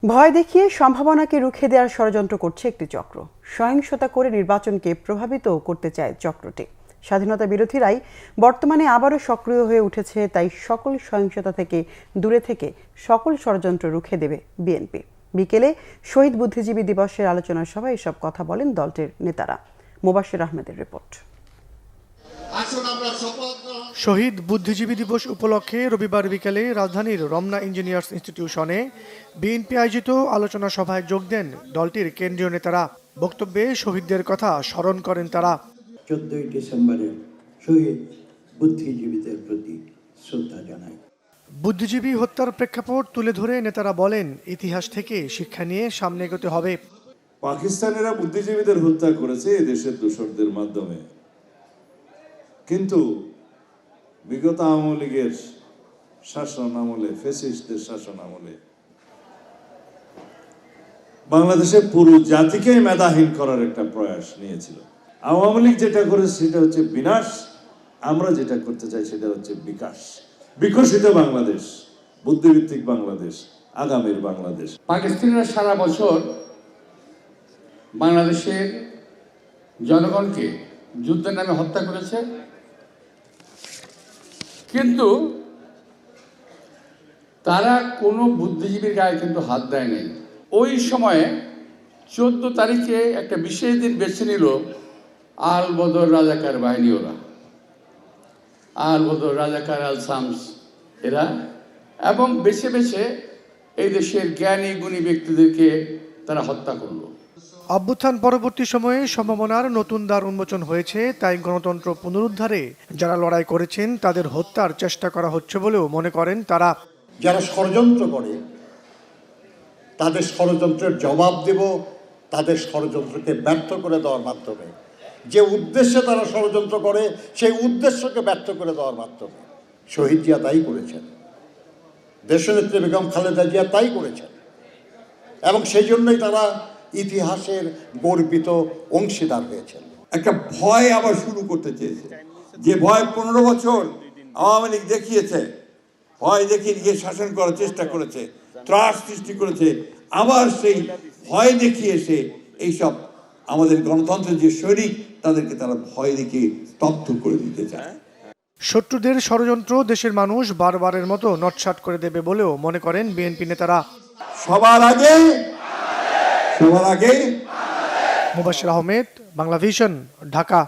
ভয় দেখিয়ে সম্ভাবনাকে রুখে দেওয়ার ষড়যন্ত্র করছে একটি চক্র। সহিংসতা করে নির্বাচনকে প্রভাবিত করতে চায় চক্রটি। স্বাধীনতা বিরোধীরাই বর্তমানে আবারও সক্রিয় হয়ে উঠেছে, তাই সকল সহিংসতা থেকে দূরে থেকে সকল ষড়যন্ত্র রুখে দেবে বিএনপি। বিকেলে শহীদ বুদ্ধিজীবী দিবসের আলোচনা সভায় এসব কথা বলেন দলটির নেতারা। মোবাশ্বের আহমেদের রিপোর্ট। শহীদ বুদ্ধিজীবী দিবস উপলক্ষে রবিবার বিকেলে রাজধানীর রমনা ইঞ্জিনিয়ার্স ইনস্টিটিউশনে বিএনপি আয়োজিত আলোচনা সভায় যোগ দেন দলটির কেন্দ্রীয় নেতারা। বক্তব্যে শহীদদের কথা স্মরণ করেন তারা। 14ই ডিসেম্বরের শহীদ বুদ্ধিজীবীদের প্রতি শ্রদ্ধা জানাই। বুদ্ধিজীবী হত্যার প্রেক্ষাপট তুলে ধরে নেতারা বলেন, ইতিহাস থেকে শিক্ষা নিয়ে সামনে এগোতে হবে। পাকিস্তানিরা বুদ্ধিজীবীদের হত্যা করেছে এদেশের দোসরদের মাধ্যমে, কিন্তু বিগত আওয়ামী লীগের শাসন আমলে, ফ্যাসিস্টদের শাসন আমলে বাংলাদেশের পুরো জাতিকে মেধাহীন করার একটা প্রয়াস নিয়েছিল। আওয়ামী লীগ যেটা করেছে সেটা হচ্ছে বিনাশ, আমরা যেটা করতে চাই সেটা হচ্ছে বিকাশ, বিকশিত বাংলাদেশ, বুদ্ধিভিত্তিক বাংলাদেশ, আগামীর বাংলাদেশ। পাকিস্তানিরা সারা বছর বাংলাদেশের জনগণকে যুদ্ধের নামে হত্যা করেছে, কিন্তু তারা কোনো বুদ্ধিজীবীর গায়ে কিন্তু হাত দেয় নাই। ওই সময়ে 14 তারিখে একটা বিশেষ দিন বেছে নিল আল বদর রাজাকার বাহিনী, ওরা আল বদর রাজাকার আল শামস এরা, এবং বেছে বেছে এই দেশের জ্ঞানী গুণী ব্যক্তিদেরকে তারা হত্যা করলো। অভ্যুত্থান পরবর্তী সময়ে সম্ভাবনার নতুন দ্বার উন্মোচন হয়েছে, তাই গণতন্ত্র পুনরুদ্ধারে যারা লড়াই করেছেন তাদের হত্যার চেষ্টা করা হচ্ছে বলেও মনে করেন তারা। যারা ষড়যন্ত্র করে তাদের ষড়যন্ত্রের জবাব দেব, তাদের ষড়যন্ত্রকে ব্যর্থ করে দেওয়ার মাধ্যমে। যে উদ্দেশ্যে তারা ষড়যন্ত্র করে সেই উদ্দেশ্যকে ব্যর্থ করে দেওয়ার মাধ্যমে। শহীদ জিয়া তাই করেছেন, দেশনেত্রী বেগম খালেদা জিয়া তাই করেছেন, এবং সেই জন্যই তারা ইতিহাসের গর্বিত অংশীদার হয়েছেন। একটা ভয় আবার শুরু করতে চেয়েছে, যে ভয় 15 বছর আওয়ামী লীগ দেখিয়েছে, ভয় দেখিয়ে গিয়ে শাসন করার চেষ্টা করেছে, ত্রাস সৃষ্টি করেছে। আবার সেই ভয় দেখিয়ে এসে এইসব আমাদের গণতন্ত্রের যে সৈনিক তাদেরকে তারা ভয় দেখিয়ে স্তব্ধ করে দিতে চায়। শত্রুদের ষড়যন্ত্র দেশের মানুষ বারবারের মতো নটশট করে দেবে বলেও মনে করেন বিএনপি নেতারা। সবার আগে মোবাশ্বের আহমেদ, বাংলা ভিশন, ঢাকা।